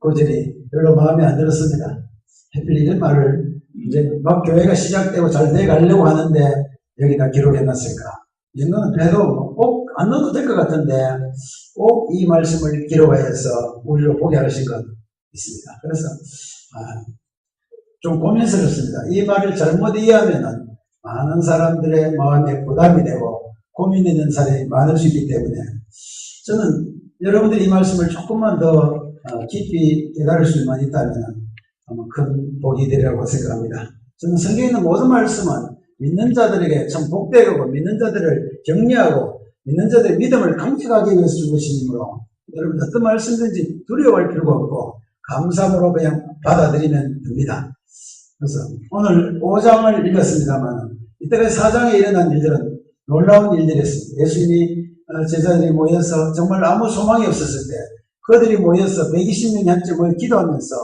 고절이 별로 마음에 안 들었습니다. 하필 이런 말을 이제 막 교회가 시작되고 잘 돼 가려고 하는데 여기다 기록해놨을까? 이런 거는 그래도 꼭 안 넣어도 될 것 같은데 꼭 이 말씀을 기록하여서 우리로 보게 하신 것 있습니다. 그래서 좀 고민스럽습니다. 이 말을 잘못 이해하면은 많은 사람들의 마음에 부담이 되고 고민 있는 사람이 많을 수 있기 때문에 저는 여러분들이 이 말씀을 조금만 더 깊이 깨달을 수만 있다면 아마 큰 복이 되리라고 생각합니다. 저는 성경에 있는 모든 말씀은 믿는 자들에게 참 복되고 믿는 자들을 격려하고 믿는 자들의 믿음을 강력하게 위해서 준 것이므로 여러분 어떤 말씀든지 두려워할 필요가 없고 감사함으로 그냥 받아들이면 됩니다. 그래서 오늘 5장을 읽었습니다만 이때까지 4장에 일어난 일들은 놀라운 일들이었습니다. 예수님이 제자들이 모여서 정말 아무 소망이 없었을 때 그들이 모여서 120명이 한째 모여 기도하면서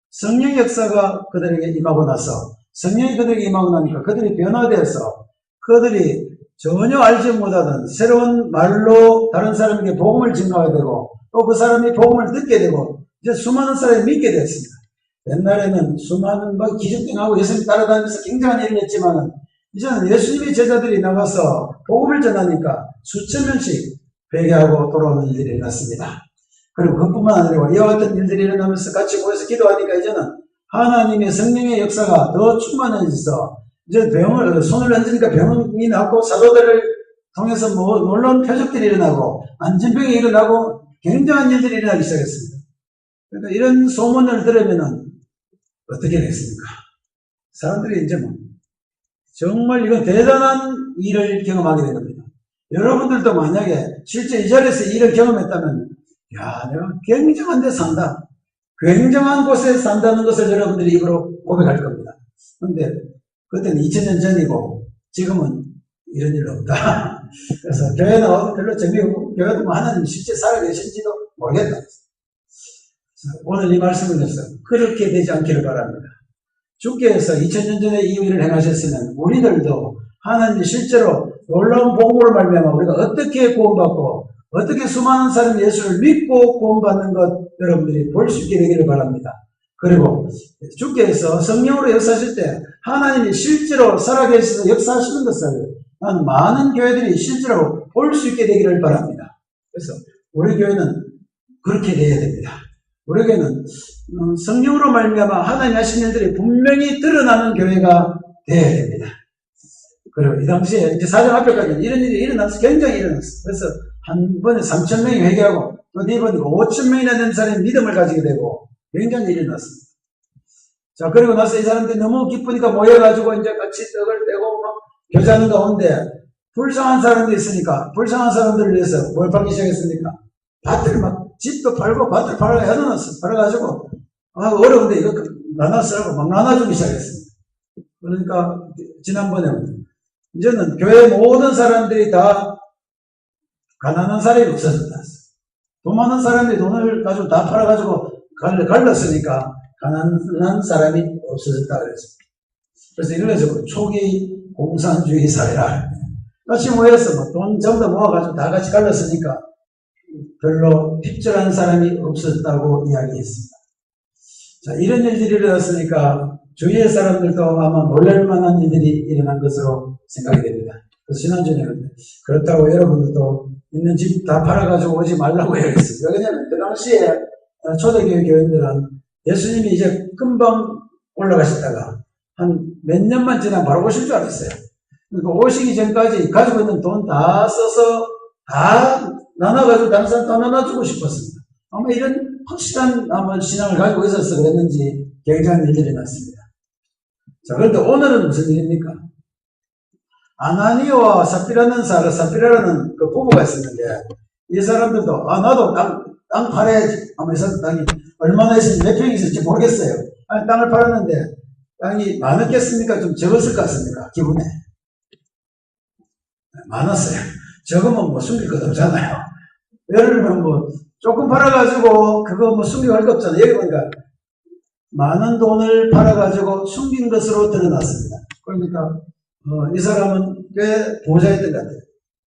성령 역사가 그들에게 임하고 나서 성령이 그들에게 임하고 나니까 그들이 변화되어서 그들이 전혀 알지 못하던 새로운 말로 다른 사람에게 복음을 증거하게 되고 또 그 사람이 복음을 듣게 되고 이제 수많은 사람이 믿게 되었습니다. 옛날에는 수많은 기적등하고 예수님 따라다니면서 굉장한 일을 했지만은 이제는 예수님의 제자들이 나가서 복음을 전하니까 수천 명씩 회개하고 돌아오는 일들이 일어났습니다. 그리고 그뿐만 아니라 이와 같은 일들이 일어나면서 같이 모여서 기도하니까 이제는 하나님의 성령의 역사가 더 충만해져서 이제 손을 얹으니까 병이 낫고 사도들을 통해서 놀라운 표적들이 일어나고 안전병이 일어나고 굉장한 일들이 일어나기 시작했습니다. 그러니까 이런 소문을 들으면은 어떻게 됐습니까? 사람들이 이제 정말 이건 대단한 일을 경험하게 된 겁니다. 여러분들도 만약에 실제 이 자리에서 일을 경험했다면 내가 굉장한 데 산다. 굉장한 곳에 산다는 것을 여러분들이 입으로 고백할 겁니다. 그런데 그때는 2000년 전이고 지금은 이런 일 없다. 그래서 교회는 별로 재미없고 교회도 하나님 실제 살아계신지도 모르겠다. 오늘 이 말씀을 해서 그렇게 되지 않기를 바랍니다. 주께서 2000년 전에 이 일을 행하셨으면 우리들도 하나님이 실제로 놀라운 복음으로 말미암아 우리가 어떻게 구원받고 어떻게 수많은 사람이 예수를 믿고 구원받는 것 여러분들이 볼 수 있게 되기를 바랍니다. 그리고 주께서 성령으로 역사하실 때 하나님이 실제로 살아계셔서 역사하시는 것을 나는 많은 교회들이 실제로 볼 수 있게 되기를 바랍니다. 그래서 우리 교회는 그렇게 되어야 됩니다. 우리 교회는 성령으로 말미암아 하나님 하신 일들이 분명히 드러나는 교회가 되어야 됩니다. 그리고 이 당시에 이제 4장 앞에까지는 이런 일이 일어나서 굉장히 일어났어요. 그래서 한 번에 3,000명이 회개하고 또 네 번에 5,000명이나 되는 사람이 믿음을 가지게 되고 굉장히 일이 났습니다. 자, 그리고 나서 이 사람들이 너무 기쁘니까 모여가지고 이제 같이 떡을 떼고 막 교제하는 가운데 불쌍한 사람들이 있으니까 불쌍한 사람들을 위해서 뭘 팔기 시작했습니까? 밭을 막 집도 팔고 밭을 팔아가지고 어려운데 이거 나눠쓰라고 막 나눠주기 시작했습니다. 그러니까 지난번에 이제는 교회 모든 사람들이 다 가난한 사람이 없어졌다. 돈 많은 사람들이 돈을 가지고 다 팔아가지고 갈랐으니까 가난한 사람이 없어졌다 그랬습니다. 그래서 이런 식으로 초기 공산주의 사회라 같이 모여서 돈 전부 다 모아가지고 다 같이 갈랐으니까 별로 핍절한 사람이 없었다고 이야기했습니다. 자, 이런 일들이 일어났으니까 주위의 사람들도 아마 놀랄 만한 일들이 일어난 것으로 생각이 됩니다. 그래서 지난주에 그렇다고 여러분들도 있는 집 다 팔아가지고 오지 말라고 해야겠습니다. 왜냐하면 그 당시에 초대교회 교인들은 예수님이 이제 금방 올라가셨다가 한 몇 년만 지나면 바로 오실 줄 알았어요. 그러니까 오시기 전까지 가지고 있는 돈 다 써서 다 나눠가지고 다른 사람 다 나눠주고 싶었습니다. 아마 이런 확실한 신앙을 가지고 있어서 그랬는지 굉장한 일들이 났습니다. 자, 그런데 오늘은 무슨 일입니까? 아나니아와 삽비라라는 그 부부가 있었는데 이 사람들도 나도 땅 팔아야지 하면서 땅이 얼마나 있을지 몇 평이 있을지 모르겠어요. 땅을 팔았는데 땅이 많았겠습니까? 좀 적었을 것 같습니까? 기분에 많았어요. 적으면 숨길 것 없잖아요. 예를 들면 조금 팔아가지고 그거 숨기고 할 거 없잖아요. 여기 보니까 많은 돈을 팔아가지고 숨긴 것으로 드러났습니다. 그러니까 이 사람은 꽤 부자였던 것 같아요.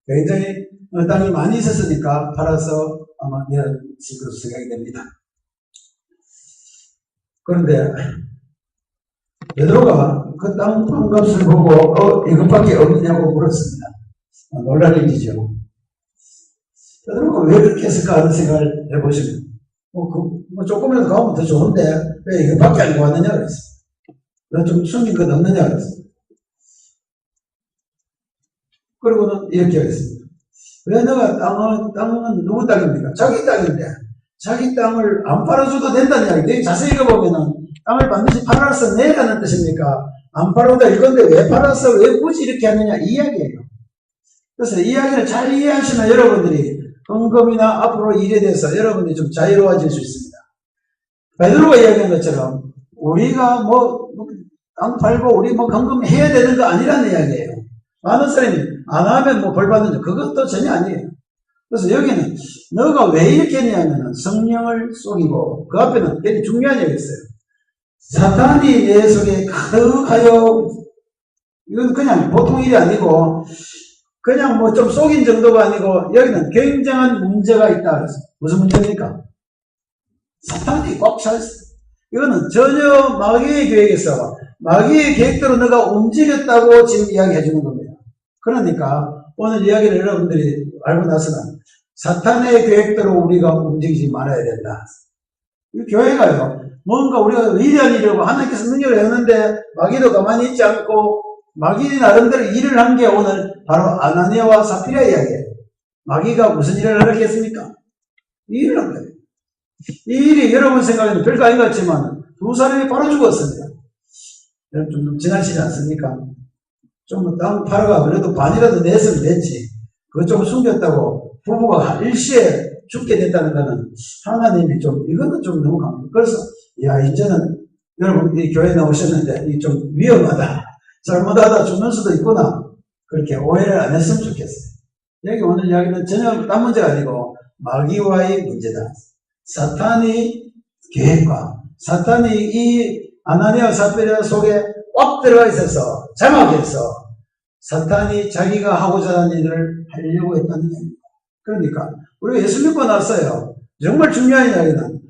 굉장히 땅이 많이 있었으니까 팔아서 아마 이런 식으로 생각이 됩니다. 그런데 베드로가 그 땅 값을 보고 이것밖에 없느냐고 물었습니다. 놀랄 일이죠. 베드로가 왜 그렇게 했을까 하는 생각을 해보시면 조금이라도 가면 더 좋은데 왜 이것밖에 안 왔느냐 그랬어요. 너 좀 숨긴 것 없느냐 그랬어요. 그리고는 이렇게 하겠습니다. 왜 너가 땅은 누구 땅입니까? 자기 땅인데 자기 땅을 안 팔아줘도 된다는 이야기. 자세히 읽어보면은 땅을 반드시 팔아서 내라는 뜻입니까? 안 팔아도 이건데 왜 팔아서 왜 굳이 이렇게 하느냐 이 이야기예요. 그래서 이 이야기를 잘 이해하시면 여러분들이 헌금이나 앞으로 일에 대해서 여러분들이 좀 자유로워질 수 있습니다. 베드로가 이야기한 것처럼 우리가 땅 팔고 우리 헌금해야 되는 거 아니라는 이야기예요. 많은 사람이 안 하면 벌 받는 그것도 전혀 아니에요. 그래서 여기는 너가 왜 이렇게 했냐면 성령을 속이고 그 앞에는 되게 중요한 얘기가 있어요. 사탄이 내 속에 가득하여 이건 그냥 보통 일이 아니고 그냥 좀 속인 정도가 아니고 여기는 굉장한 문제가 있다 그랬어요. 무슨 문제입니까? 사탄이 꽉 차 있어요. 이거는 전혀 마귀의 계획에서 마귀의 계획대로 너가 움직였다고 지금 이야기해 주는 겁니다. 그러니까 오늘 이야기를 여러분들이 알고 나서는 사탄의 계획대로 우리가 움직이지 말아야 된다. 이 교회가요, 뭔가 우리가 위대한 일이라고 하나님께서 능력을 했는데 마귀도 가만히 있지 않고 마귀 나름대로 일을 한 게 오늘 바로 아나니아와 사피라 이야기예요. 마귀가 무슨 일을 하겠습니까? 이 일을 한 거예요. 이 일이 여러분 생각에는 별거 아닌 것 같지만 두 사람이 바로 죽었습니다. 여러분 좀 지나치지 않습니까? 좀 땅 팔아가 그래도 반이라도 냈으면 됐지. 그거 좀 숨겼다고 부부가 일시에 죽게 됐다는 거는 하나님이 이거는 좀 너무 강해요. 그래서 이제는 여러분 이 교회 나오셨는데 이 좀 위험하다. 잘못하다 죽는 수도 있구나. 그렇게 오해를 안 했으면 좋겠어요. 여기 오늘 이야기는 전혀 딴 문제가 아니고 마귀와의 문제다. 사탄이 계획과 사탄이 이 아나니아와 사피라 속에 꽉 들어가 있어서 장악해서 사탄이 자기가 하고자 하는 일을 하려고 했다는 얘기입니다. 그러니까 우리가 예수 믿고 났어요. 정말 중요한 이야기는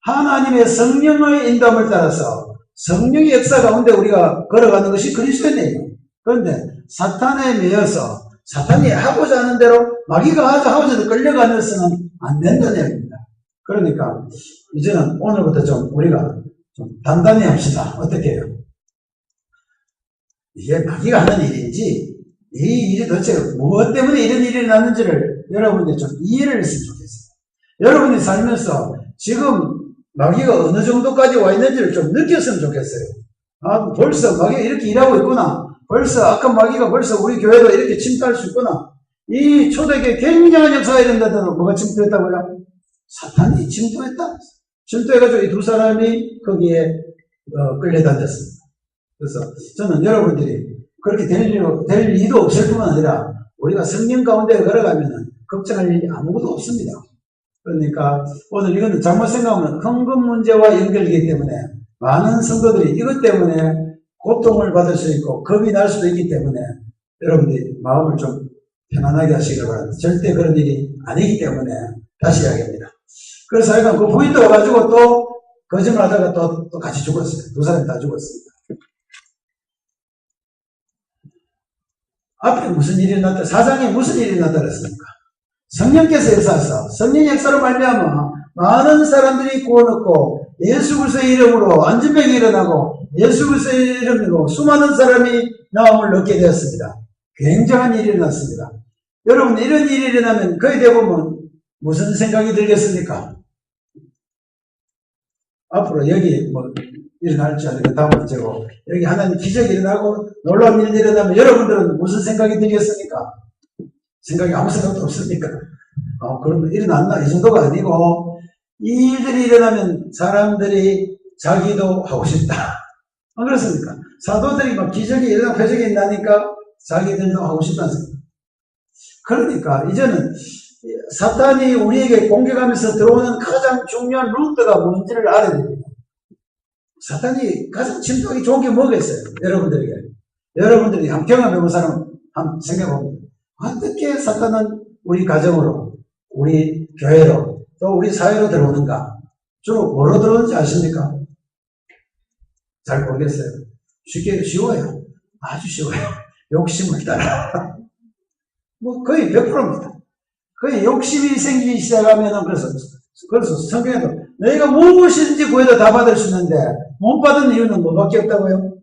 하나님의 성령의 인도함을 따라서 성령의 역사 가운데 우리가 걸어가는 것이 그리스도인이에요. 그런데 사탄에 매여서 사탄이 하고자 하는 대로 마귀가 하고자 하는 끌려가는 것은 안 된다는 얘기입니다. 그러니까 이제는 오늘부터 좀 우리가 좀 단단히 합시다. 어떻게 해요? 이게 마귀가 하는 일인지 이 일이 도대체 무엇 때문에 이런 일이 일어났는지를 여러분들이 좀 이해를 했으면 좋겠어요. 여러분이 살면서 지금 마귀가 어느 정도까지 와 있는지를 좀 느꼈으면 좋겠어요. 벌써 마귀가 이렇게 일하고 있구나. 벌써 악한 마귀가 벌써 우리 교회도 이렇게 침투할 수 있구나. 이 초대교회 굉장한 역사가 일어났다고 뭐가 침투했다고요? 사탄이 침투했다. 침투해가지고 이 두 사람이 거기에 끌려다녔습니다. 그래서 저는 여러분들이 그렇게 될 리도 없을 뿐만 아니라 우리가 성령 가운데 걸어가면 걱정할 일이 아무것도 없습니다. 그러니까 오늘 이거는 잘못 생각하면 헌금 문제와 연결이기 때문에 많은 성도들이 이것 때문에 고통을 받을 수 있고 겁이 날 수도 있기 때문에 여러분들이 마음을 좀 편안하게 하시길 바랍니다. 절대 그런 일이 아니기 때문에 다시 이야기합니다. 그래서 하여간 그 포인트 와가지고 또 거짓말 하다가 또 같이 죽었어요. 두 사람이 다 죽었습니다. 앞에 무슨 일이 났다, 사장에 무슨 일이 나타났습니까? 성령께서 역사하사 성령 역사로 말미암아 많은 사람들이 구원 얻고 예수 그리스도의 이름으로 안진병이 일어나고 예수 그리스도의 이름으로 수많은 사람이 나음을 얻게 되었습니다. 굉장한 일이 일어났습니다. 여러분 이런 일이 일어나면 거의 대부분 무슨 생각이 들겠습니까? 앞으로 여기 일어날지 않을까 다음 문제고 여기 하나님 기적이 일어나고 놀라운 일이 일어나면 여러분들은 무슨 생각이 들겠습니까? 생각이 아무 생각도 없습니까? 그러면 일어났나? 이 정도가 아니고 이 일들이 일어나면 사람들이 자기도 하고 싶다. 안 그렇습니까? 사도들이 막 기적이 일어나고 표적이 일어나니까 자기들도 하고 싶다는 생각. 그러니까 이제는 사탄이 우리에게 공격하면서 들어오는 가장 중요한 루트가 뭔지를 알아야 됩니다. 사탄이 가장 침투하기 좋은 게 뭐겠어요? 여러분들에게. 여러분들이 한 경험해본 사람 한번 생각해봅니다. 어떻게 사탄은 우리 가정으로, 우리 교회로, 또 우리 사회로 들어오는가? 주로 뭐로 들어오는지 아십니까? 잘 모르겠어요. 쉬워요. 아주 쉬워요. 욕심을 따라. 뭐 거의 100%입니다. 거의 욕심이 생기기 시작하면은 그래서 성경에도 너희가 무엇이든지 구해도 다 받을 수 있는데 못 받은 이유는 뭐밖에 없다고요?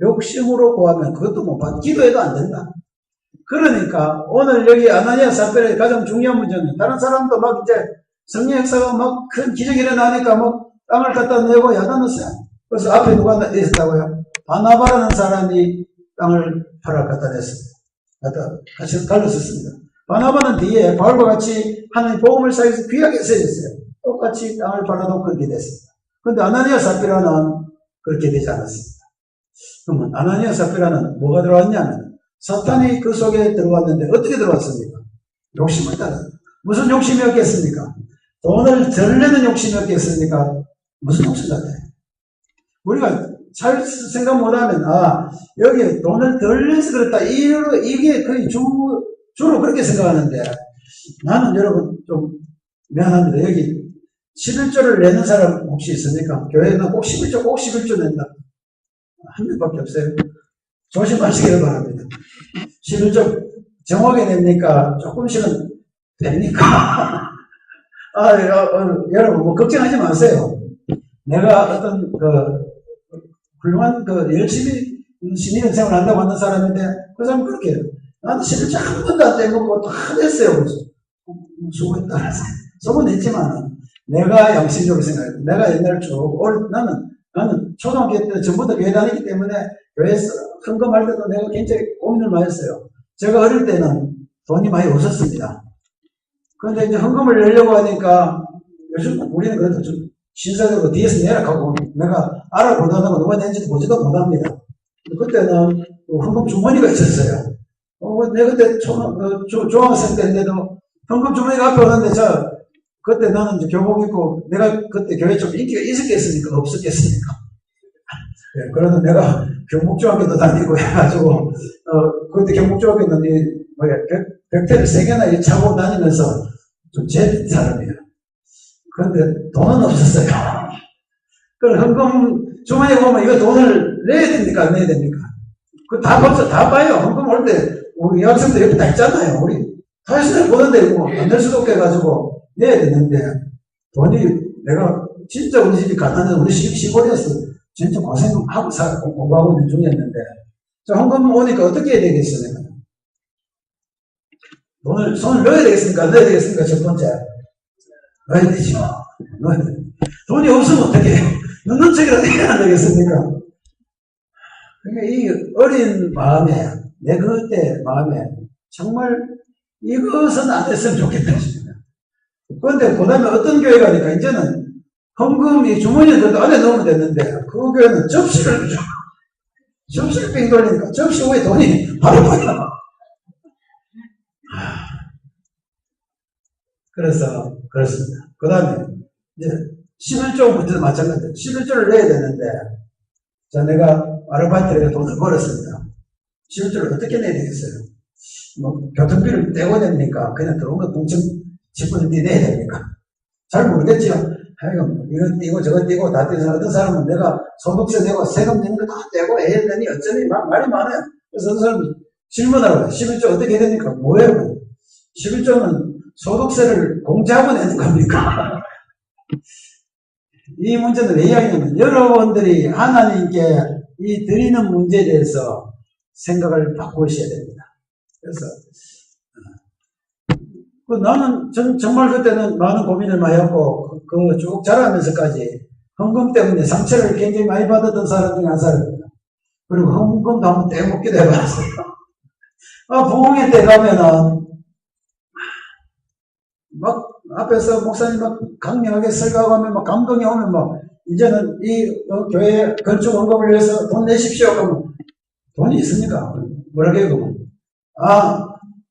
욕심으로 구하면 그것도 못 받, 기도해도 안 된다. 그러니까 오늘 여기 아나니아 삽비라의 가장 중요한 문제는 다른 사람도 막 이제 성령 역사가 막 큰 기적이 일어나니까 막 땅을 갖다 내고 야단었어요. 그래서 앞에 누가 있었다고요? 바나바라는 사람이 땅을 팔아 갖다 냈습니다. 같이 갈랐었습니다. 바나바는 뒤에 바울과 같이 하나님 복음을 사해서 귀하게 쓰였어요. 똑같이 땅을 팔아도 그렇게 됐습니다. 그런데 아나니아 삽비라는 그렇게 되지 않았습니다. 그러면 아나니아 삽비라는 뭐가 들어왔냐면 사탄이 그 속에 들어왔는데 어떻게 들어왔습니까? 욕심을 따라. 무슨 욕심이었겠습니까? 돈을 덜 내는 욕심이었겠습니까? 무슨 욕심 같아요? 우리가 잘 생각 못하면 여기 돈을 덜 내서 그렇다 이게 거의 주로 그렇게 생각하는데 나는 여러분 좀 미안합니다. 여기 11조를 내는 사람 혹시 있습니까? 교회는 꼭 11조 낸다. 한 명밖에 없어요. 조심하시길 바랍니다. 11조 정확히 냅니까? 조금씩은 됩니까? 여러분 뭐 걱정하지 마세요. 내가 어떤 훌륭한 열심히 신인생활을 한다고 하는 사람인데 그 사람 그렇게 해요. 나도 11조 한 번도 안 떼먹고 다 됐어요. 그래서 수고했다. 소문냈지만 내가 양심적으로 생각해요. 내가 옛날 나는 초등학교 때 전부터 교회 다니기 때문에 교회에서 헌금할 때도 내가 굉장히 고민을 많이 했어요. 제가 어릴 때는 돈이 많이 없었습니다. 그런데 이제 헌금을 내려고 하니까 요즘 우리는 그래도 좀 신사적으로 뒤에서 내락하고 내가 알아보다가 누가 낸지 보지도 못합니다. 그때는 헌금 주머니가 있었어요. 내가 그때 중학생 때인데도 헌금 주머니가 앞에 오는데 그때 나는 이제 교복 입고 내가 그때 교회 좀 인기가 있었겠습니까? 없었겠습니까? 네, 그래도 내가 경북중학교도 다니고 해가지고 그때 경북중학교는 벽대를 3개나 차고 다니면서 좀 재밌는 사람이에요. 그런데 돈은 없었어요. 그럼 헌금 주머니에 보면 이거 돈을 내야 됩니까? 안 내야 됩니까? 다 봐요. 헌금 올 때 우리 여학생들 여기 다 있잖아요. 우리 다시를 보는데 안 낼 수도 없게 해가지고 내야 되는데 돈이 내가 진짜 우리 집이 가난해서 우리 시골에서 진짜 고생하고 공부하고 있는 중이었는데 헌금 오니까 어떻게 해야 되겠어요? 내가 손을 넣어야 되겠습니까? 안 넣어야 되겠습니까? 첫 번째 넣어야 되죠. 돈이 없으면 어떻게 해요? 넣는 척이라도 해야 안 되겠습니까? 그러니까 이 어린 마음에 내 그때 마음에 정말 이것은 안 했으면 좋겠다 싶습니다. 그런데 그 다음에 어떤 교회 가니까 이제는 헌금이 주머니에 넣어도 안에 넣으면 됐는데 그 교회는 접시를 빙 돌리니까 접시 위에 돈이 바로 보여. 그래서 그렇습니다. 그 다음에 이제 11조부터 마찬가지예요. 11조를 내야 되는데 내가 아르바이트로 돈을 벌었습니다. 11조를 어떻게 내야 되겠어요? 교통비를 떼고 냅니까? 그냥 들어온 거 동청 10분을 내야 됩니까? 잘 모르겠죠? 이건 떼고 저거 떼고 다 떼서 어떤 사람은 내가 소득세 내고 세금 내는 거 다 떼고 해야 되니 어쩌니 말이 많아요. 그래서 어떤 사람은 질문하라고요. 11조 어떻게 해야 됩니까? 뭐예요? 11조는 소득세를 공제하고 내는 겁니까? 이 문제는 왜 이야기냐면 여러분들이 하나님께 이 드리는 문제에 대해서 생각을 바꾸셔야 됩니다. 그래서 나는 정말 그때는 많은 고민을 많이 했고 쭉 자라면서까지 헌금 때문에 상처를 굉장히 많이 받았던 사람 중에 한 사람입니다. 그리고 헌금도 한번 떼먹기도 해봤어요. 부흥회 때 가면은 막 앞에서 목사님 막 강력하게 설교하고 하면 막 감동이 오면 막 이제는 이 교회 건축 헌금을 위해서 돈 내십시오. 그러면 돈이 있습니까? 뭐라고 해요?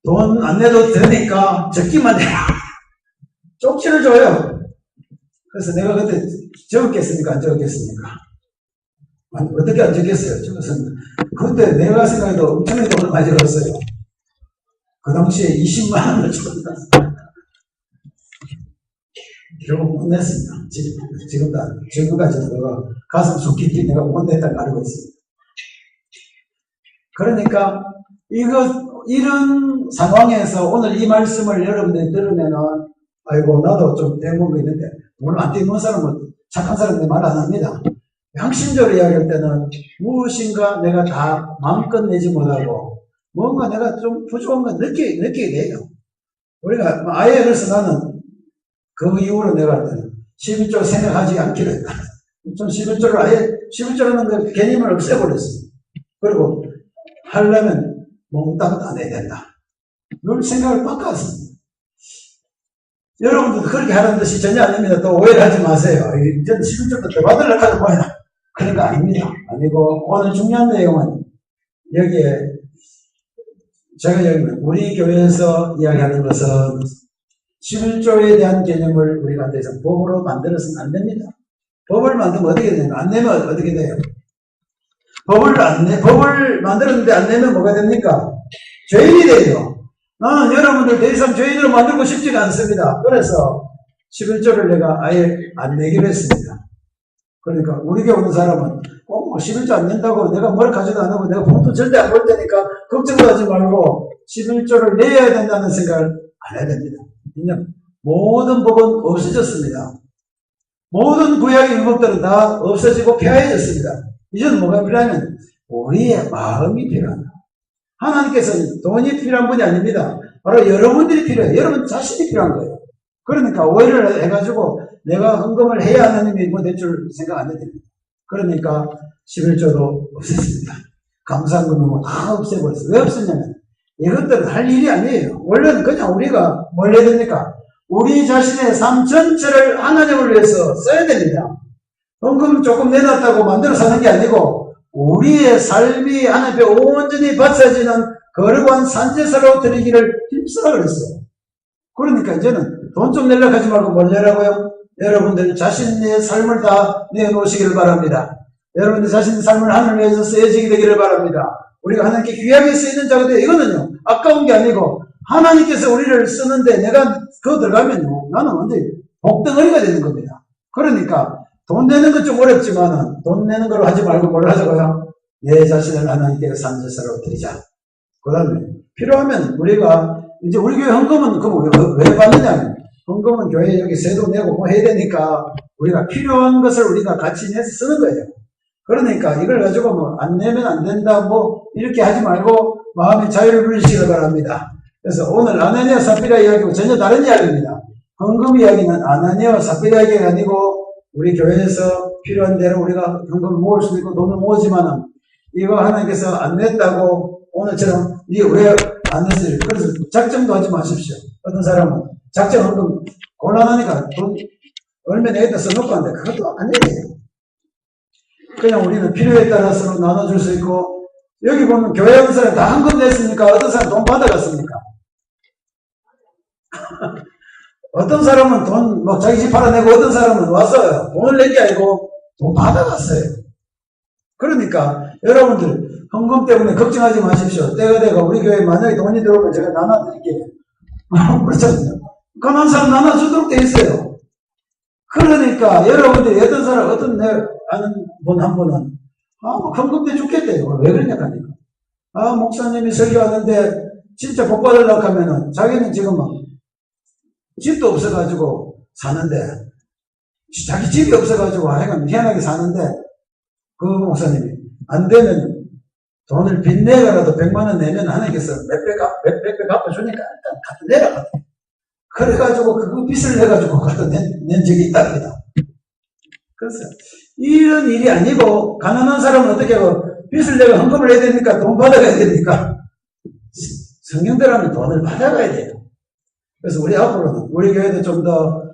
돈 안 내도 되니까 적기만 해라. 쪽지를 줘요. 그래서 내가 그때 적었겠습니까? 안 적었겠습니까? 어떻게 안 적겠어요? 적었습니다. 그때 내가 생각해도 엄청나게 돈을 많이 적었어요. 그 당시에 20만 원을 적었다. 결국 못 냈습니다. 지금까지도 가슴 속 깊이 내가 못 냈다는 걸 알고 있습니다. 그러니까 이런 상황에서 오늘 이 말씀을 여러분들이 들으면은 아이고 나도 좀 떼먹은 거 있는데 물론 안 떼먹은 사람은 착한 사람들 말 안 합니다. 양심적으로 이야기할 때는 무엇인가 내가 다 마음껏 내지 못하고 뭔가 내가 좀 부족한 건 느끼게 돼요. 우리가 아예 그래서 나는 그 이후로 내가 할 때는 11조 생각하지 않기로 했다. 좀 11조를 아예 11조라는 그 개념을 없애버렸습니다. 그리고 하려면 몽땅 다 내야 된다. 늘 생각을 바꿨습니다. 여러분들도 그렇게 하는 듯이 전혀 아닙니다. 또 오해를 하지 마세요. 이제는 11조부터 더 받으려고 하는 거야. 그런 거 아닙니다. 아니고 오늘 중요한 내용은 여기에 제가 여기 우리 교회에서 이야기하는 것은 11조에 대한 개념을 우리가 대해서 법으로 만들어서는 안 됩니다. 법을 만들면 어떻게 되냐면 안 내면 어떻게 돼요? 법을 만들었는데 안 내면 뭐가 됩니까? 죄인이 돼요. 나는 여러분들 더 이상 죄인으로 만들고 싶지가 않습니다. 그래서 11조를 내가 아예 안 내기로 했습니다. 그러니까 우리 교회 오는 사람은 꼭 11조 안 낸다고 내가 뭘 가져도 안 하고 내가 봉투 절대 안 볼 테니까 걱정도 하지 말고 11조를 내야 된다는 생각을 안 해야 됩니다. 그냥 모든 법은 없어졌습니다. 모든 구약의 율법들은 다 없어지고 폐하해졌습니다. 이제는 뭐가 필요하면 우리의 마음이 필요합니다. 하나님께서는 돈이 필요한 분이 아닙니다. 바로 여러분들이 필요해요. 여러분 자신이 필요한 거예요. 그러니까 오해를 해가지고 내가 헌금을 해야 하나님이 뭐 될 줄 생각 안 해야 됩니다. 그러니까 11조도 없앴습니다. 감사금은 다 없애버렸어요. 왜 없었냐면 이것들은 할 일이 아니에요. 원래는 그냥 우리가 뭘 해야 됩니까? 우리 자신의 삶 전체를 하나님을 위해서 써야 됩니다. 헌금 조금 내놨다고 만들어 사는 게 아니고 우리의 삶이 하나님 앞에 온전히 바쳐지는 거룩한 산제사로 드리기를 힘쓰라 그랬어요. 그러니까 이제는 돈 좀 내려고 하지 말고 뭘 내라고요? 여러분들 자신의 삶을 다 내놓으시기를 바랍니다. 여러분들 자신의 삶을 하나님 위해서 쓰여지게 되기를 바랍니다. 우리가 하나님께 귀하게 쓰이는 자가 돼요. 이거는요 아까운 게 아니고 하나님께서 우리를 쓰는데 내가 그거 들어가면요 나는 완전히 복덩어리가 되는 겁니다. 그러니까 돈 내는 건 좀 어렵지만은 돈 내는 걸 하지 말고 뭘 하자고요? 내 자신을 하나님께 산제사로 드리자. 그 다음에 필요하면 우리가 이제 우리 교회 헌금은 그거 왜 받느냐면 헌금은 교회 여기 세도 내고 뭐 해야 되니까 우리가 필요한 것을 우리가 같이 내서 쓰는 거예요. 그러니까 이걸 가지고 뭐 안 내면 안 된다 뭐 이렇게 하지 말고 마음의 자유를 누리시기 바랍니다. 그래서 오늘 아나니아 삽비라 이야기고 전혀 다른 이야기입니다. 헌금 이야기는 아나니아와 삽비라 이야기가 아니고 우리 교회에서 필요한 대로 우리가 헌금을 모을 수도 있고 돈을 모으지만은 이거 하나님께서 안 냈다고 오늘처럼 이게 왜 안 냈어요? 그래서 작정도 하지 마십시오. 어떤 사람은 작정 헌금 곤란하니까 돈 얼마 내겠다 써놓고 하는데 그것도 아니에요. 그냥 우리는 필요에 따라서 나눠줄 수 있고 여기 보면 교회 오는 사람 다 헌금 냈습니까? 어떤 사람 돈 받아갔습니까? 어떤 사람은 돈 뭐 자기 집 팔아내고 어떤 사람은 와서 돈을 낸 게 아니고 돈 받아갔어요. 그러니까 여러분들 헌금 때문에 걱정하지 마십시오. 때가 되고 우리 교회에 만약에 돈이 들어오면 제가 나눠드릴게요. 그렇잖아요. 가난한 사람 나눠주도록 돼 있어요. 그러니까 여러분들이 어떤 사람 어떤 내 아는 분 한 분은 헌금 때 죽겠대요. 왜 그러냐고 하니까 목사님이 설교하는데 진짜 복 받으려고 하면은 자기는 지금 막 집도 없어가지고 사는데 자기 집이 없어가지고 하여간 희한하게 사는데 그 목사님이 안 되면 돈을 빚내가라도 100만원 내면 하나님께서 몇백 배 갚아주니까 일단 갖다 내라. 그래가지고 그 빚을 내가지고 갖다 낸 적이 있답니다. 그래서 이런 일이 아니고 가난한 사람은 어떻게 하고 빚을 내가 헌금을 해야 되니까 돈 받아가야 되니까 성경대로 하면 돈을 받아가야 돼요. 그래서 우리 앞으로는 우리 교회도 좀 더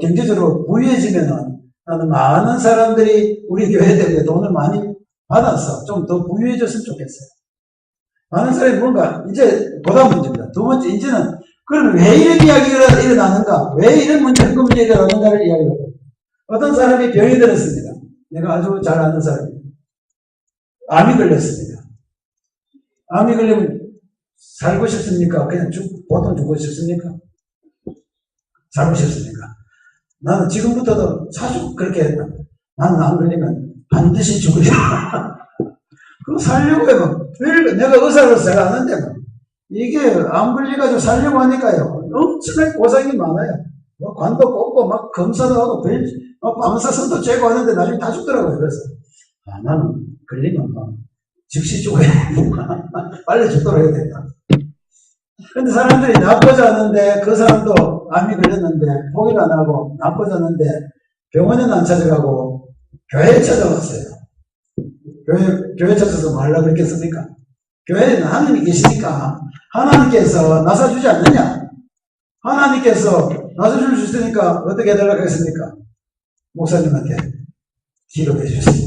경제적으로 부유해지면은 나는 많은 사람들이 우리 교회 때문에 돈을 많이 받아서 좀 더 부유해졌으면 좋겠어요. 많은 사람이 뭔가 이제 보다 문제입니다. 두 번째 이제는 그럼 왜 이런 이야기가 일어나는가? 왜 이런 헌금 문제가 일어나는가를 이야기해요. 어떤 사람이 병이 들었습니다. 내가 아주 잘 아는 사람입니다. 암이 걸렸습니다. 암이 걸리면 살고 싶습니까? 그냥 보통 죽고 싶습니까? 살고 싶습니까? 나는 지금부터도 자주 그렇게 했다. 나는 안 걸리면 반드시 죽으리라. 그거 살려고 해요. 내가 의사로서 잘 아는데, 이게 안 걸려가지고 살려고 하니까요. 엄청나게 고생이 많아요. 뭐 관도 꽂고, 막 검사도 하고, 방사선도 쬐고 하는데 나중에 다 죽더라고요. 그래서, 나는 걸리면 즉시 죽어야 된다. 빨리 죽도록 해야 된다. 근데 사람들이 나빠졌는데, 그 사람도 암이 걸렸는데, 포기를 안 하고, 나빠졌는데, 병원에는 안 찾아가고, 교회에 찾아왔어요. 교회 찾아서 뭐 하려고 그랬겠습니까? 교회에는 하나님이 계시니까, 하나님께서 나서주지 않느냐? 하나님께서 나서줄 수 있으니까, 어떻게 해달라고 했습니까? 목사님한테 기도해 주세요.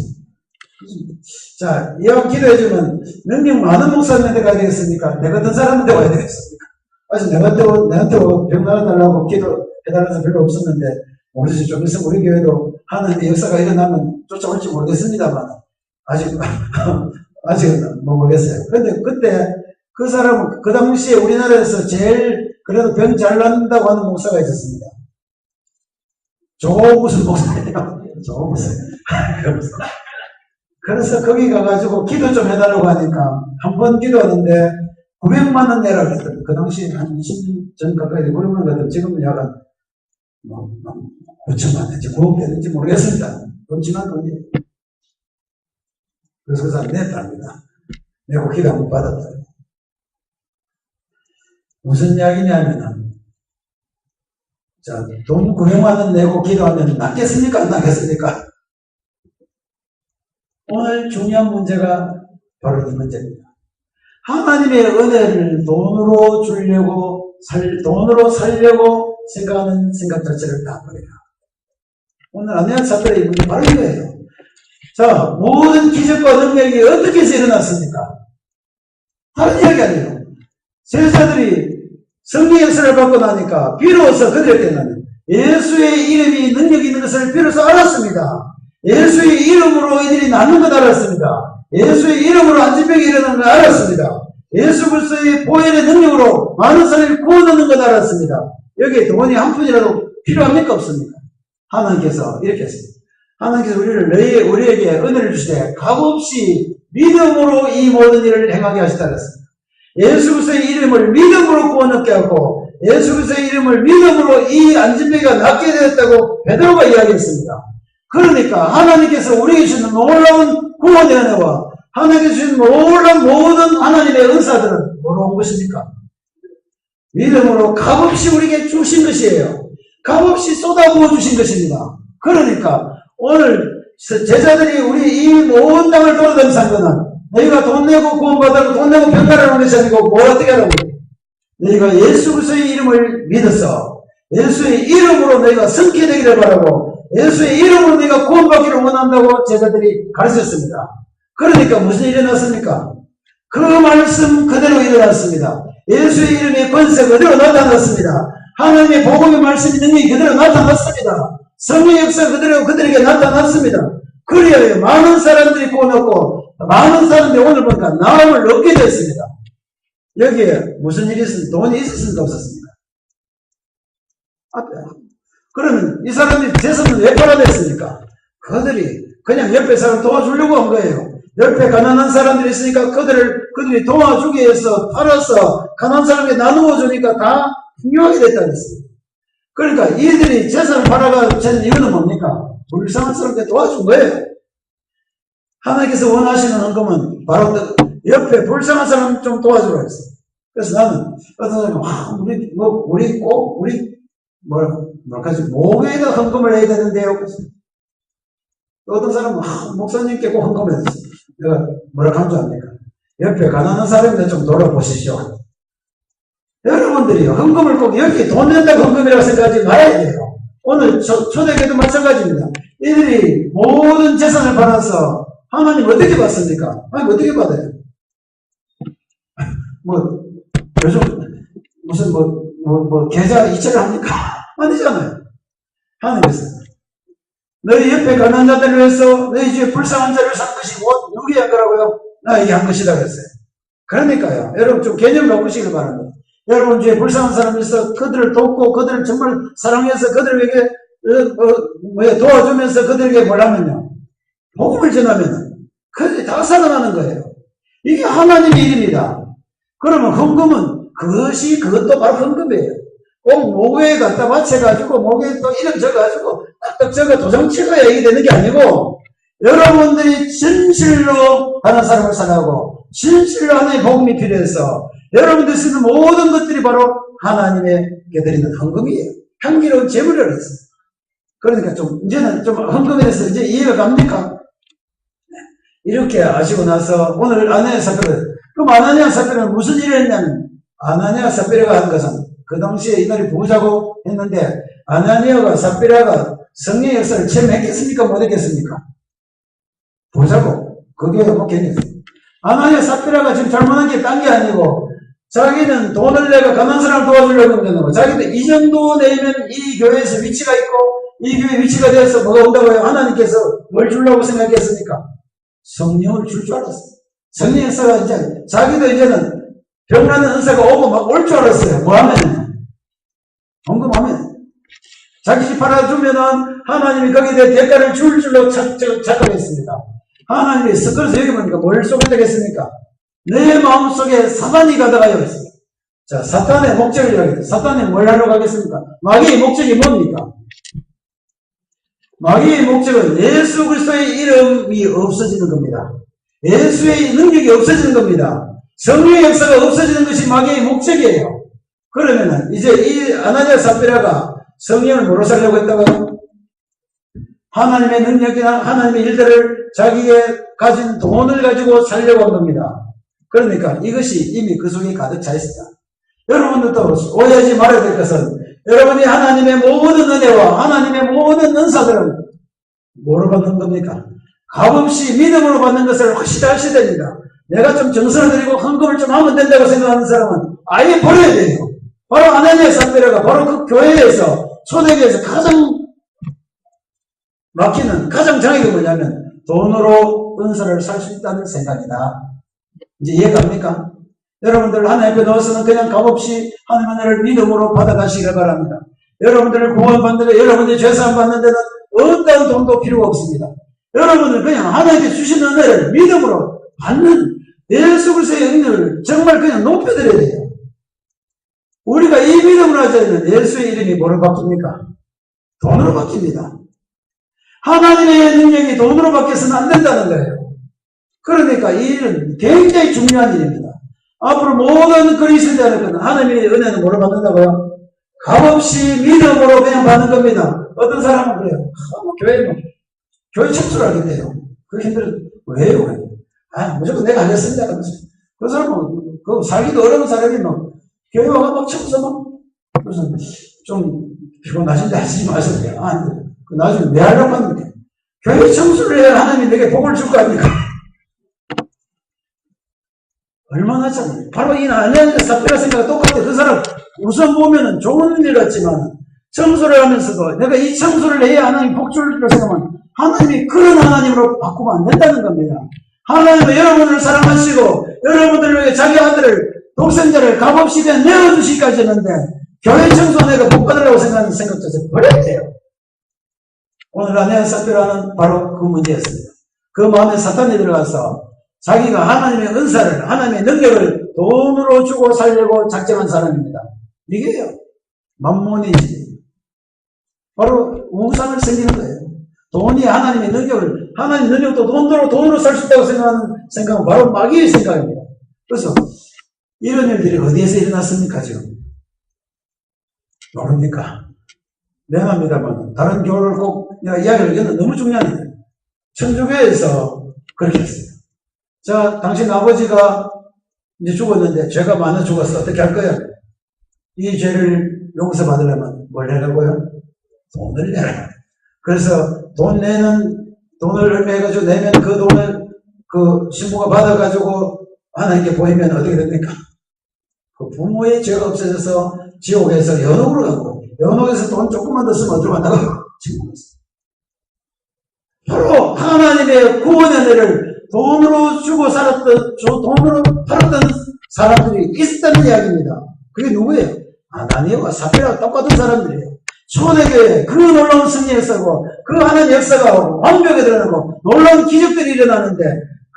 자, 이왕 기도해주면 능력 많은 목사님한테 가야 되겠습니까? 내 같은 사람한테 와야 되겠습니까? 아직 내한테 병 나눠달라고 기도해달라는 사람 별로 없었는데, 모르지. 좀 있으면 우리 교회도 하는 역사가 일어나면 쫓아올지 모르겠습니다만, 아직은 모르겠어요. 근데 그때 그 사람은 그 당시에 우리나라에서 제일 그래도 병 잘 낫는다고 하는 목사가 있었습니다. 무슨 목사예요? 무슨. 그래서 거기 가가지고 기도 좀 해달라고 하니까 한 번 기도하는데 900만 원 내라고 했거든요. 그 당시에 한 20년 전 가까이 900만 원 같은 지금은 약간 9천만 원인지 9억 되는지 모르겠습니다. 엄청난 돈이에요. 그래서 그 사람 냈답니다. 내고 기도 한번 받았다. 무슨 이야기냐면은, 자, 돈 900만 원 내고 기도하면 낫겠습니까? 안 낫겠습니까? 오늘 중요한 문제가 바로 이 문제입니다. 하나님의 은혜를 돈으로 주려고, 돈으로 살려고 생각하는 생각 자체를 다 버려라. 오늘 안내한 사람들의 문제 바로 이거예요. 자, 모든 기적과 능력이 어떻게 해서 일어났습니까? 다른 이야기 아니에요. 제자들이 성령 역사를 받고 나니까 비로소 그들에게는 예수의 이름이 능력이 있는 것을 비로소 알았습니다. 예수의 이름으로 이들이 낫는 것 알았습니다. 예수의 이름으로 안진병이 일어나는 걸 알았습니다. 예수 그리스도의 보혈의 능력으로 많은 사람을 구원하는 것 알았습니다. 여기에 돈이 한 푼이라도 필요합니까? 없습니까? 하나님께서 이렇게 했습니다. 하나님께서 우리에게 은혜를 주시되 값없이 믿음으로 이 모든 일을 행하게 하시다 그랬습니다. 예수 그리스도의 이름을 믿음으로 구원 얻게 하고 예수 그리스도의 이름을 믿음으로 이 안진병이가 낫게 되었다고 베드로가 이야기했습니다. 그러니까 하나님께서 우리에게 주시는 놀라운 구원의 은혜와 하나님께서 주신 놀라운 모든 하나님의 은사들은 뭐로 온 것입니까? 믿음으로 값없이 우리에게 주신 것이에요. 값없이 쏟아부어 주신 것입니다. 그러니까 오늘 제자들이 우리 이 모든 땅을 돌아다니면서 한 거는 너희가 돈 내고 구원받으라고 돈 내고 병가라는 것이 아니고 뭘 어떻게 하라고? 너희가 예수 그리스도의 이름을 믿어서 예수의 이름으로 너희가 성케 되기를 바라고 예수의 이름으로 너희가 구원받기를 원한다고 제자들이 가르쳤습니다. 그러니까 무슨 일이 일어났습니까? 그 말씀 그대로 일어났습니다. 예수의 이름의 권세 그대로 나타났습니다. 하나님의 복음의 말씀이 능력이 그대로 나타났습니다. 성령의 역사 그대로 그들에게 나타났습니다. 그래야 많은 사람들이 구원받고 많은 사람들이 오늘 보니까 나음을 얻게 됐습니다. 여기에 무슨 일이 있습니까? 돈이 있었습니까? 없었습니까? 그러면 이 사람들이 재산을 왜 팔아냈습니까? 그들이 그냥 옆에 사람 도와주려고 한 거예요. 옆에 가난한 사람들이 있으니까 그들이 도와주기 위해서 팔아서 가난한 사람에게 나누어 주니까 다 풍요하게 됐다 그랬습니다. 그러니까 이들이 재산을 팔아가 전 이유는 뭡니까? 불쌍한 사람께 도와준 거예요. 하나님께서 원하시는 헌금은 바로 옆에 불쌍한 사람 좀 도와주라고 했어요. 그래서 나는 어떤 사람이 우리 목에다 헌금을 해야 되는데요. 또 어떤 사람은 목사님께 꼭 헌금해줬어요. 내가 뭐라고 한 줄 압니까? 옆에 가난한 사람인데 좀 돌아보시죠. 여러분들이 헌금을 꼭 여기 돈 낸다고 헌금이라고 생각하지 말아야 돼요. 오늘 초대교회도 마찬가지입니다. 이들이 모든 재산을 받아서 하나님 어떻게 받습니까? 하나님 어떻게 받아요? 요즘 무슨 계좌 이체를 합니까? 아니잖아요. 하나님께서 너희 옆에 가난한 자들을 위해서 너희 집에 불쌍한 자를 산 것이 누구의 한 거라고요? 나에게 한 것이다 그랬어요. 그러니까요. 여러분 좀 개념을 바꾸시길 바랍니다. 여러분 중에 불쌍한 사람이 있어 그들을 돕고 그들을 정말 사랑해서 그들에게 도와주면서 그들에게 뭐라면요. 복음을 전하면 그들이 다 살아나는 거예요. 이게 하나님의 일입니다. 그러면 헌금은 그것도 바로 헌금이에요. 꼭 목에 갖다 바쳐가지고 목에 또 이름 적어가지고 딱 적어 도장 찍어야 이게 되는 게 아니고 여러분들이 진실로 하는 삶을 살아가고 진실로 하나님의 복음이 필요해서 여러분들이 쓰는 모든 것들이 바로 하나님에게 드리는 헌금이에요. 향기로운 제물이라고 했어요. 그러니까 이제는 헌금에 대해서 이제 이해가 갑니까? 이렇게 아시고 나서 오늘 아나니아 삽비라, 그럼 아나니아 삽비라는 무슨 일을 했냐면 아나니아 삽비라가 한 것은 그 당시에 이들이 부자고 했는데 아나니아가 삽비라가 성령의 역사를 체험했겠습니까? 못했겠습니까? 부자고 그게 뭐 괜찮아요. 아나니아 삽비라가 지금 잘못한 게 딴 게 아니고 자기는 돈을 내가 가난한 사람을 도와주려고 하는 거고 자기는 이 정도 내면 이 교회에서 위치가 있고 이 교회 위치가 되어서 뭐가 온다고 해요? 하나님께서 뭘 주려고 생각했습니까? 성령을 줄 줄 알았어요. 성령의 역사가 이제 자기도 이제는 병나는 은사가 오고 막 올 줄 알았어요. 뭐 하면? 헌금하면. 자기 집 팔아주면은 하나님이 거기에 대해 대가를 줄 줄로 착각했습니다. 하나님이 그래서 여기 보니까 뭘 쏘게 되겠습니까? 내 마음속에 사단이 가다가요. 자, 사탄의 목적을 이야기해요. 사탄이 뭘 하려고 하겠습니까? 마귀의 목적이 뭡니까? 마귀의 목적은 예수 그리스도의 이름이 없어지는 겁니다. 예수의 능력이 없어지는 겁니다. 성령의 역사가 없어지는 것이 마귀의 목적이에요. 그러면은 이제 이 아나니아 삽비라가 성령을 뭐로 살려고 했다고요? 하나님의 능력이나 하나님의 일들을 자기의 가진 돈을 가지고 살려고 한 겁니다. 그러니까 이것이 이미 그 속에 가득 차 있습니다. 여러분들도 오해하지 말아야 될 것은 여러분이 하나님의 모든 은혜와 하나님의 모든 은사들은 뭐로 받는 겁니까? 값없이 믿음으로 받는 것을 확실히 하셔야 됩니다. 내가 좀 정성을 들이고 헌금을 좀 하면 된다고 생각하는 사람은 아예 버려야 돼요. 바로 아나니아 삽비라가 바로 그 교회에서 초대교회에서 가장 막히는 가장 장애가 뭐냐면 돈으로 은사를 살 수 있다는 생각이다. 이제 이해갑니까? 여러분들 하나님 앞에 넣어서는 그냥 값없이 하나님의 은혜를 믿음으로 받아가시길 바랍니다. 여러분들을 구원받는 데 여러분들이 죄사함 받는 데는 어떤 돈도 필요가 없습니다. 여러분은 그냥 하나님께 주신 은혜를 믿음으로 받는 예수 그리스도의 은혜를 정말 그냥 높여드려야 돼요. 우리가 이 믿음으로 하지 않으면 예수의 이름이 뭐로 바뀝니까? 돈으로 바뀝니다. 하나님의 능력이 돈으로 바뀌어서는 안 된다는 거예요. 그러니까 이 일은 굉장히 중요한 일입니다. 앞으로 모든 그리스도인들은 하나님의 은혜는 뭐로 받는다고요? 값없이 믿음으로 그냥 받는 겁니다. 어떤 사람은 그래요. 교회 청소를 하겠대요. 그게 힘들어요. 왜요? 무조건 내가 하겠습니다. 그 사람은 그 살기도 어려운 사람이 교회 와가 막 청소 그래서 좀 피곤하신데 하시지 마세요. 안 돼요. 나중에 왜 하려고 합니까? 교회 청소를 해야 하나님이 내게 복을 줄 거 아닙니까? 얼마나 참, 바로 이 아나니아 삽비라 생각과 똑같아. 그 사람 우선 보면은 좋은 일 같지만 청소를 하면서도 내가 이 청소를 해야 하나님 복 줄 줄 생각하면 하나님이 그런 하나님으로 바꾸면 안 된다는 겁니다. 하나님은 여러분을 사랑하시고 여러분들을 위해 자기 아들을 독생자를 값없이 그냥 내어주시기까지 했는데 교회 청소 내가 복 받으려고 생각하는 생각 자체 버려야 돼요. 오늘 아나니아 삽비라는 바로 그 문제였습니다. 그 마음에 사탄이 들어가서 자기가 하나님의 은사를 하나님의 능력을 돈으로 주고 살려고 작정한 사람입니다. 이게요 만몬이지. 바로 우상을 생기는 거예요. 돈이 하나님의 능력을 하나님의 능력도 돈으로 살 수 있다고 생각하는 생각은 바로 마귀의 생각입니다. 그래서 이런 일들이 어디에서 일어났습니까 지금? 모릅니까? 미안합니다만 다른 교회를 꼭 내가 이야기를 하기는 너무 중요한 일이에요. 천주교에서 그렇게 했습니다. 자, 당신 아버지가 이제 죽었는데 죄가 많아 죽었어. 어떻게 할 거야? 이 죄를 용서받으려면 뭘 해라고요? 돈을 내라. 그래서 돈을 얼마 해가지고 내면 그 돈을 그 신부가 받아가지고 하나님께 보이면 어떻게 됩니까? 그 부모의 죄가 없어져서 지옥에서 연옥으로 가고 연옥에서 돈 조금만 더 쓰면 어디로 간다고? 지옥으로 바로 하나님의 구원의 은혜를 돈으로 주고 살았던, 돈으로 팔았던 사람들이 있었다는 이야기입니다. 그게 누구예요? 아나니아와 삽비라가 똑같은 사람들이에요. 초대교회 그 놀라운 승리 역사고 그 하나님 역사가 완벽하게 드러나고 놀라운 기적들이 일어나는데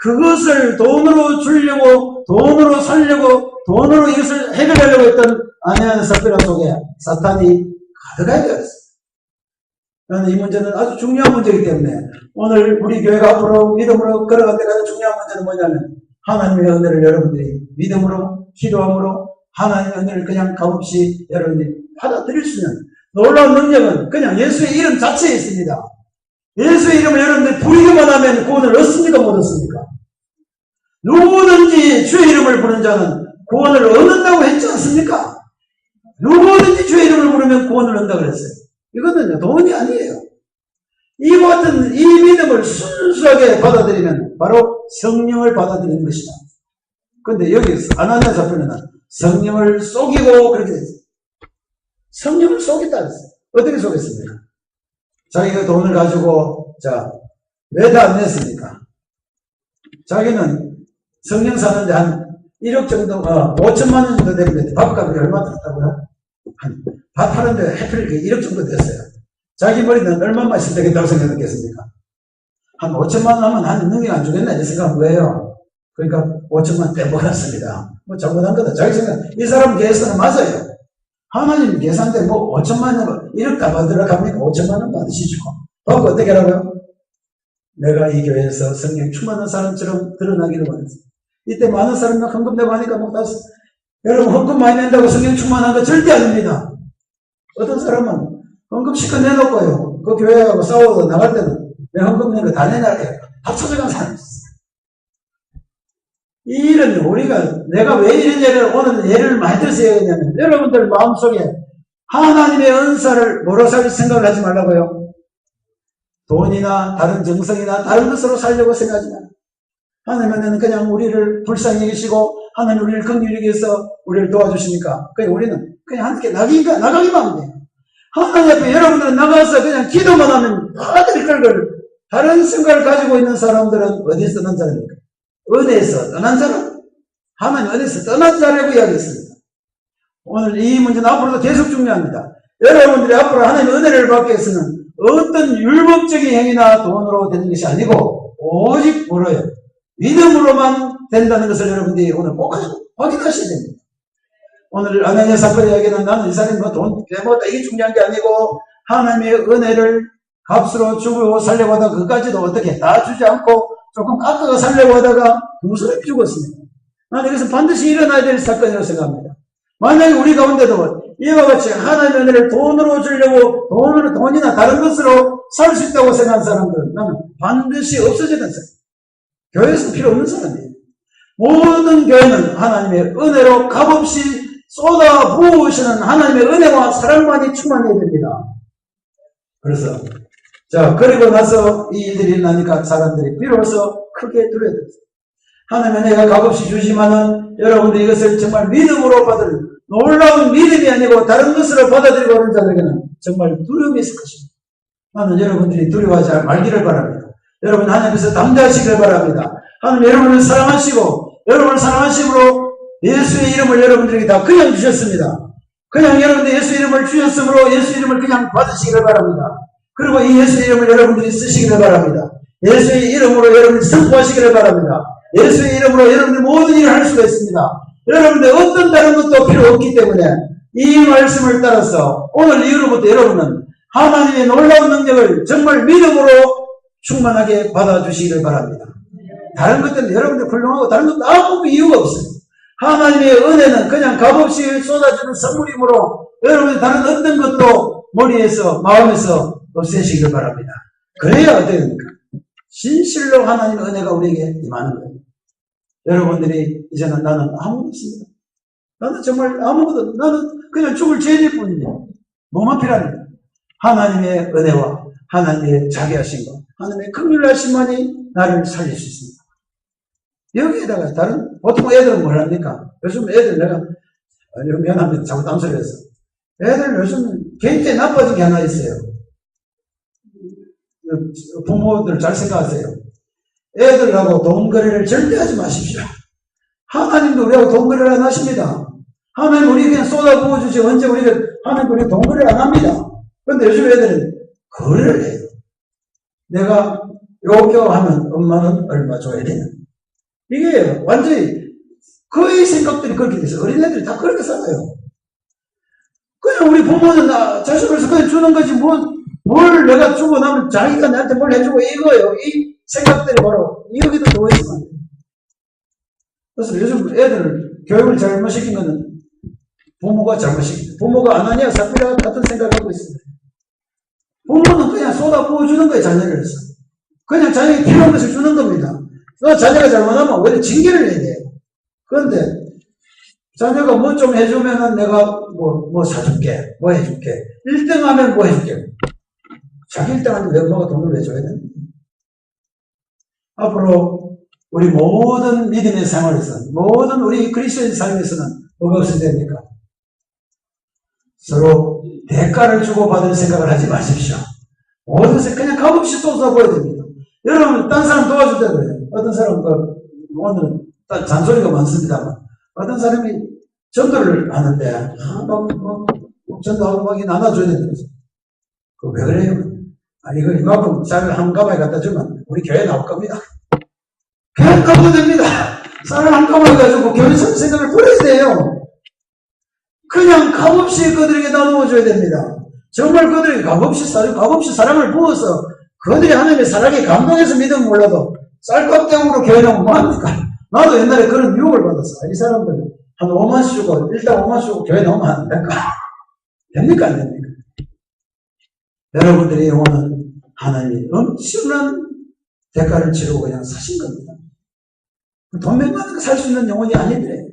그것을 돈으로 주려고 돈으로 살려고 돈으로 이것을 해결하려고 했던 아내와 삽비라 속에 사탄이 가득하게 되었어요. 나는 이 문제는 아주 중요한 문제이기 때문에 오늘 우리 교회가 앞으로 믿음으로 걸어갈 때 가장 중요한 문제는 뭐냐면 하나님의 은혜를 여러분들이 믿음으로 기도함으로 하나님의 은혜를 그냥 값없이 여러분들이 받아들일 수 있는 놀라운 능력은 그냥 예수의 이름 자체에 있습니다. 예수의 이름을 여러분들이 부르기만 하면 구원을 얻습니까 못 얻습니까? 누구든지 주의 이름을 부르는 자는 구원을 얻는다고 했지 않습니까? 누구든지 주의 이름을 부르면 구원을 얻는다고 그랬어요. 이거는 돈이 아니에요. 이와 같은 이 믿음을 순수하게 받아들이면 바로 성령을 받아들이는 것이다. 그런데 여기 아나니아 사피라는 성령을 속이고 그렇게 됐어요. 성령을 속였다 그랬어요. 어떻게 속였습니까? 자기가 돈을 가지고 왜 다 안 냈습니까? 자기는 성령 사는데 한 1억 정도 5천만 원 정도 되는데 밥값이 얼마 들었다고요? 밥 하는데 해필 1억 정도 됐어요. 자기 머리는 얼마만 있으면 되겠다고 생각했겠습니까? 한 5천만 원 하면 한 능력 안 주겠나 이 생각한 거예요. 그러니까 5천만 떼먹었습니다. 뭐 잘못한 거다. 자기 생각, 이 사람 계산은 맞아요. 하나님 계산대 5천만 원, 1억 다 받으러 갑니까? 5천만 원 받으시죠. 그거 어떻게 하라고요? 내가 이 교회에서 성령 충만한 사람처럼 드러나기를 원했어요. 이때 많은 사람이 헌금 내고 하니까 여러분 헌금 많이 낸다고 성령 충만한 거 절대 아닙니다. 어떤 사람은 헌금 실컷 내놓고요. 그 교회하고 싸워서 나갈 때는 내 헌금 낸 거 다 내놔야 다 찾아간 사람이 있어요. 이 일은 내가 왜 이런 예를, 오늘 예를 많이 들어서 얘기하냐면, 여러분들 마음속에 하나님의 은사를 뭐로 살 생각을 하지 말라고요. 돈이나 다른 정성이나 다른 것으로 살려고 생각하지 말아요. 하나님은 그냥 우리를 불쌍히 여기시고, 하나님 우리를 긍휼히 여기서 우리를 도와주시니까, 그냥 우리는 그냥 함께 나가기만 하면 돼요. 하나님 앞에 여러분들은 나가서 그냥 기도만 하면 다 될 걸 다른 생각을 가지고 있는 사람들은 어디서 떠난 사람입니까? 은혜에서 떠난 사람, 하나님 은혜에서 떠난 자라고 이야기했습니다. 오늘 이 문제는 앞으로도 계속 중요합니다. 여러분들이 앞으로 하나님의 은혜를 받기 위해서는 어떤 율법적인 행위나 돈으로 되는 것이 아니고 오직 뭐로요? 믿음으로만 된다는 것을 여러분들이 오늘 꼭 확인하셔야 됩니다. 오늘 아나니아 사건의 이야기는 나는 이 사람이 돈 빼먹었다 이게 중요한 게 아니고 하나님의 은혜를 값으로 주고 살려고 하다가 그까지도 어떻게 다 주지 않고 조금 깎아가 살려고 하다가 두 사람이 죽었습니다. 나는 이것은 반드시 일어나야 될 사건이라고 생각합니다. 만약에 우리 가운데도 이와 같이 하나님의 은혜를 돈으로 주려고 돈이나 다른 것으로 살 수 있다고 생각하는 사람들은 나는 반드시 없어져야 되는 사람. 교회에서 필요 없는 사람이에요. 모든 교회는 하나님의 은혜로 값없이 쏟아 부으시는 하나님의 은혜와 사랑만이 충만해야 됩니다. 그래서 그리고 나서 이 일들이 일어나니까 사람들이 비로소 크게 두려워졌어요. 하나님은 내가 값없이 주지만은 여러분들이 이것을 정말 믿음으로 받을 놀라운 믿음이 아니고 다른 것으로 받아들이고 하는 자들에게는 정말 두려움이 있을 것입니다. 나는 여러분들이 두려워하지 말기를 바랍니다. 여러분 하나님께서 담대하시기를 바랍니다. 하나님 여러분을 사랑하시고 여러분을 사랑하심으로 예수의 이름을 여러분들에게 다 그냥 주셨습니다. 그냥 여러분들 예수 이름을 주셨으므로 예수 이름을 그냥 받으시기를 바랍니다. 그리고 이 예수의 이름을 여러분들이 쓰시기를 바랍니다. 예수의 이름으로 여러분들이 선포하시기를 바랍니다. 예수의 이름으로 여러분들이 모든 일을 할 수가 있습니다. 여러분들 어떤 다른 것도 필요 없기 때문에 이 말씀을 따라서 오늘 이후로부터 여러분은 하나님의 놀라운 능력을 정말 믿음으로 충만하게 받아주시기를 바랍니다. 다른 것들은 여러분들 훌륭하고 다른 것도 아무 이유가 없어요. 하나님의 은혜는 그냥 값없이 쏟아주는 선물이므로 여러분이 다른 어떤 것도 머리에서 마음에서 없애시기를 바랍니다. 그래야 어떻게 됩니까? 진실로 하나님의 은혜가 우리에게 임하는 거예요. 여러분들이 이제는 나는 아무것도 없습니다. 나는 정말 아무것도, 나는 그냥 죽을 죄질 뿐이에요. 뭐만 필요합니다. 하나님의 은혜와 하나님의 자비하신 것, 하나님의 긍휼하심만이 나를 살릴 수 있습니다. 여기에다가 다른, 보통 애들은 뭘 합니까? 요즘 애들 내가, 미안합니다. 자꾸 딴소리 해서. 애들 요즘 굉장히 나빠진 게 하나 있어요. 부모들 잘 생각하세요. 애들하고 돈 거래를 절대 하지 마십시오. 하나님도 우리하고 돈 거래를 안 하십니다. 하나님 우리 그냥 쏟아 부어주지 언제 우리가 하나님 우리 돈 거래를 안 합니다. 근데 요즘 애들은 거래를 해요. 내가 요거 하면 엄마는 얼마 줘야 되는. 이게 완전히 거의 생각들이 그렇게 돼서 어린애들이 다 그렇게 살아요. 그냥 우리 부모는 자식으로서 그냥 주는 거지 뭘 내가 주고 나면 자기가 나한테 뭘 해주고 이거예요. 이 생각들이 바로 여기도 들어있으면 안 돼요. 그래서 요즘 애들 교육을 잘못시킨 거는 부모가 잘못시킵니다. 부모가 아나니아 삽비라 같은 생각을 하고 있습니다. 부모는 그냥 쏟아 부어주는 거예요. 자녀를 해서. 그냥 자녀에게 필요한 것을 주는 겁니다. 자녀가 잘못하면 오히려 징계를 해야 돼요. 그런데 자녀가 뭐 좀 해주면은 내가 뭐 사줄게, 뭐 해줄게. 1등 하면 뭐 해줄게. 자기 1등 하는데 왜 엄마가 돈을 왜 줘야 되는데? 앞으로 우리 모든 믿음의 생활에서, 모든 우리 그리스도인 삶에서는 뭐가 없어야 됩니까? 서로 대가를 주고받을 생각을 하지 마십시오. 모든 것 그냥 값없이 쏟아부어야 됩니다. 여러분, 딴 사람 도와줄 때 그래요. 어떤 사람은, 오늘은 잔소리가 많습니다만, 어떤 사람이 전도를 하는데, 전도하고 막 나눠줘야 된다고. 그거 왜 그래요? 이거 이만큼 쌀을 한 가마에 갖다 주면 우리 교회 나올 겁니다. 교회 가도 됩니다. 쌀을 한 가마에 가지고 교회 생각을 버려야 돼요. 그냥 값없이 그들에게 나누어줘야 됩니다. 정말 그들에게 값없이 사랑을 부어서 그들이 하나님의 사랑에 감동해서 믿으면 몰라도 쌀값 때문에 교회 나오면 뭐합니까? 나도 옛날에 그런 유혹을 받았어. 이 사람들 한 5만씩 주고 일단 5만씩 주고 교회 나오면 안 될까? 됩니까? 안 됩니까? 여러분들의 영혼은 하나님이 엄청난 대가를 치르고 그냥 사신 겁니다. 돈 몇 만원 살 수 있는 영혼이 아니더래.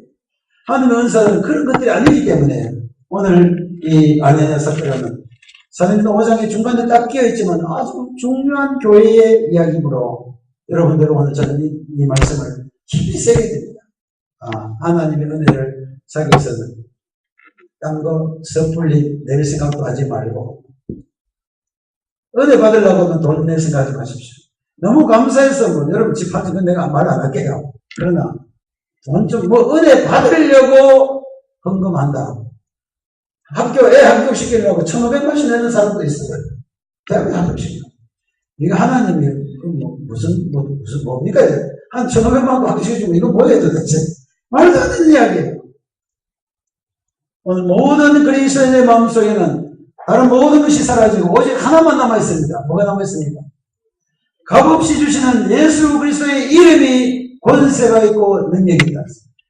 하나님의 은사는 그런 것들이 아니기 때문에 오늘 이 아나니아 삽비라는 사도행전 5장의 중간에 딱 끼어있지만 아주 중요한 교회의 이야기로 여러분들 오늘 저는 이 말씀을 깊이 새게 됩니다. 하나님의 은혜를 자기 있어서는 딴 거 섣불리 낼 생각도 하지 말고 은혜 받으려고 하면 돈 낼 생각하지 마십시오. 너무 감사해서 여러분 집 한 건 내가 말 안 할게요. 그러나 돈 좀 은혜 받으려고 헌금한다. 애 합격시키려고 1,500만씩 내는 사람도 있어요. 대학에 합격시켜. 이거 하나님이 무슨 뭡니까? 한 1,500만 원 합격시켜주면 이거 뭐예요 도대체? 말도 안 되는 이야기예요. 오늘 모든 그리스도인의 마음속에는 다른 모든 것이 사라지고 오직 하나만 남아있습니다. 뭐가 남아있습니까? 값없이 주시는 예수 그리스도의 이름이 권세가 있고 능력이 있다.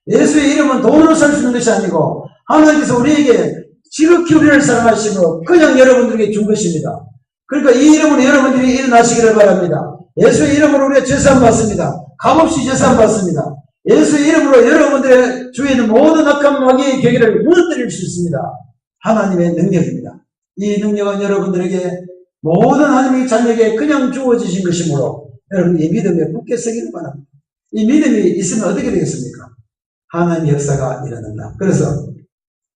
예수의 이름은 돈으로 살 수 있는 것이 아니고 하나님께서 우리에게 지극히 우리를 사랑하시고 그냥 여러분들에게 준 것입니다. 그러니까 이 이름으로 여러분들이 일어나시기를 바랍니다. 예수의 이름으로 우리가 죄사함 받습니다. 값없이 죄사함 받습니다. 예수의 이름으로 여러분들의 주위에 있는 모든 악한 마귀의 계기를 무너뜨릴 수 있습니다. 하나님의 능력입니다. 이 능력은 여러분들에게 모든 하나님의 자녀에게 그냥 주어지신 것이므로 여러분 이 믿음에 굳게 서기를 바랍니다. 이 믿음이 있으면 어떻게 되겠습니까? 하나님의 역사가 일어난다. 그래서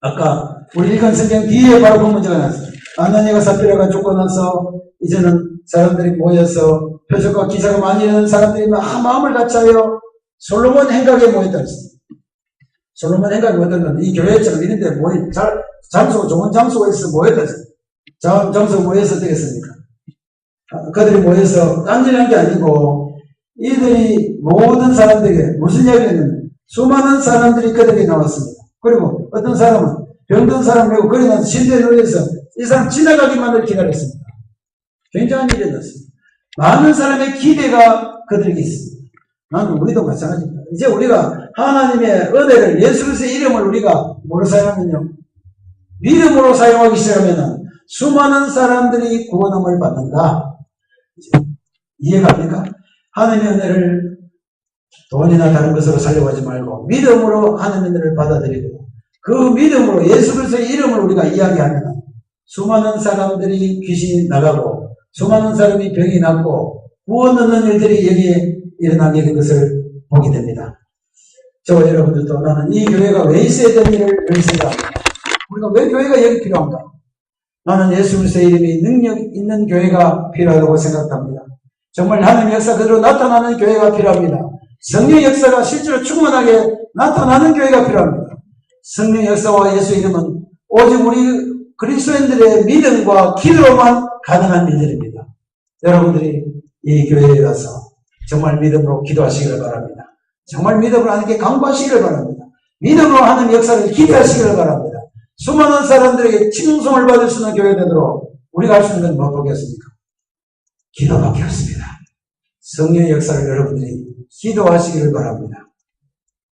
아까 우리 읽은 성경 뒤에 바로 그 문제가 나왔어요. 아나니아가 삽비라가 죽고 나서 이제는 사람들이 모여서 표적과 기사가 많이 일어나는 사람들이 마음을 같이하여 솔로몬 행각에 모였다 했어요. 솔로몬 행각에 모였다는 건 이 교회처럼 이런데 장소, 좋은 장소가 있어 모였다 했어요. 장소가 모여서 되겠습니까? 그들이 모여서 딴일한 게 아니고 이들이 모든 사람들에게 무슨 이야기를 했냐면 수많은 사람들이 그들에게 나왔습니다. 그리고 어떤 사람은 병든 사람 말고 거기 나서 침대에 누워서 이 사람 지나가기만을 기다렸습니다. 굉장한 일이 일어났습니다. 많은 사람의 기대가 그들에게 있습니다. 나는 우리도 마찬가지입니다. 이제 우리가 하나님의 은혜를 예수 그리스도의 이름을 우리가 뭐로 사용하면요? 믿음으로 사용하기 시작하면 수많은 사람들이 구원함을 받는다. 이해갑니까? 하나님의 은혜를 돈이나 다른 것으로 살려고 하지 말고 믿음으로 하나님의 은혜를 받아들이고 그 믿음으로 예수 그리스도의 이름을 우리가 이야기하면 수많은 사람들이 귀신이 나가고 수많은 사람이 병이 낫고 구원 얻는 일들이 여기에 일어나게 된 것을 보게 됩니다. 저와 여러분들도 나는 이 교회가 왜 있어야 되는 일을 왜 생각합니다. 우리가 왜 교회가 여기 필요한가? 나는 예수 그리스도의 이름이 능력 있는 교회가 필요하다고 생각합니다. 정말 하나님의 역사 그대로 나타나는 교회가 필요합니다. 성령의 역사가 실제로 충만하게 나타나는 교회가 필요합니다. 성령의 역사와 예수의 이름은 오직 우리 그리스도인들의 믿음과 기도로만 가능한 일들입니다. 여러분들이 이 교회에 와서 정말 믿음으로 기도하시기를 바랍니다. 정말 믿음으로 하나님께 강구하시기를 바랍니다. 믿음으로 하는 역사를 기대하시기를 바랍니다. 수많은 사람들에게 칭송을 받을 수 있는 교회 되도록 우리가 할 수 있는 건 뭐겠습니까? 기도밖에 없습니다. 성령의 역사를 여러분들이 기도하시기를 바랍니다.